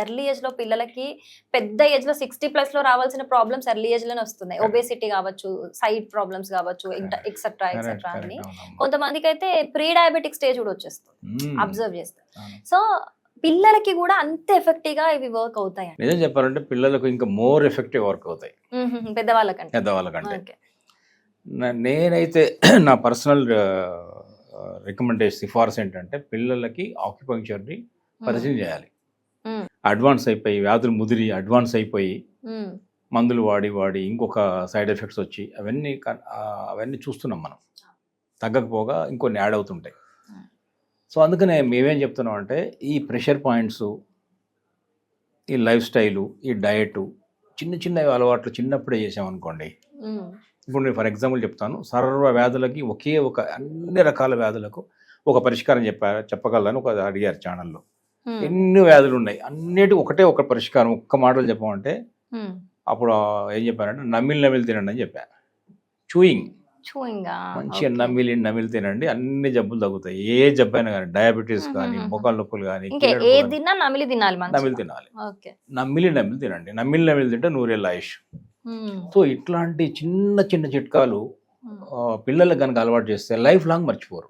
Early age లో పిల్లలకి పెద్ద ఏజ్ లో 60+ లో రావాల్సిన ప్రాబ్లమ్స్ ఎర్లీ ఏజ్ లోనే వస్తున్నాయి. ఒబేసిటీ కావచ్చు, సైడ్ ప్రాబ్లమ్స్ కావచ్చు, ఎక్సెట్రా ఎక్సెట్రా అని. కొంతమందికి అయితే ప్రీ డయాబెటిక్ స్టేజ్ కూడా వచ్చేస్తుంది అబ్జర్వ్ చేస్తే. సో పిల్లలకి కూడా అంత ఎఫెక్టివ్ గా ఇవి వర్క్ అవుతాయి. నిజం చెప్పాలంటే పిల్లలకు ఇంకా మోర్ ఎఫెక్టివ్ వర్క్ అవుతాయి పెద్దవాళ్ళకంటే. నేనైతే నా పర్సనల్ రికమెండేషన్ సిఫార్సు ఏంటంటే పిల్లలకి ఆక్యుపంక్చర్ని పరిచయం చేయాలి. అడ్వాన్స్ అయిపోయి వ్యాధులు ముదిరి అడ్వాన్స్ అయిపోయి మందులు వాడి ఇంకొక సైడ్ ఎఫెక్ట్స్ వచ్చి అవన్నీ చూస్తున్నాం మనం. తగ్గకపోగా ఇంకొన్ని యాడ్ అవుతుంటాయి. సో అందుకనే మేమేం చెప్తున్నాం అంటే ఈ ప్రెషర్ పాయింట్స్, ఈ లైఫ్ స్టైలు, ఈ డయటు, చిన్న అలవాట్లు చిన్నప్పుడే చేసామనుకోండి. ఇప్పుడు నేను ఫర్ ఎగ్జాంపుల్ చెప్తాను. సర్వ వ్యాధులకి అన్ని రకాల వ్యాధులకు ఒక పరిష్కారం చెప్పగలని అడిగారు ఛానల్లో. ఎన్ని వ్యాధులు ఉన్నాయి, అన్నిటికీ ఒక పరిష్కారం, ఒక్క మాటలు చెప్పమంటే అప్పుడు ఏం చెప్పానంటే నమిలి తినండి అని చెప్పాను. చూయింగ్ మంచిగా నమిలి తినండి, అన్ని జబ్బులు తగ్గుతాయి. ఏ జబ్బు అయినా కానీ, డయాబెటీస్ కానీ, మొక్కల నొప్పులు కానీ, నమిలి తినాలి. నమిలి తినండి. నమిలి తింటే 100 ఏళ్ళ ఆయుష్. సో ఇట్లాంటి చిన్న చిట్కాలు పిల్లలకు కనుక అలవాటు చేస్తే లైఫ్ లాంగ్ మర్చిపోరు.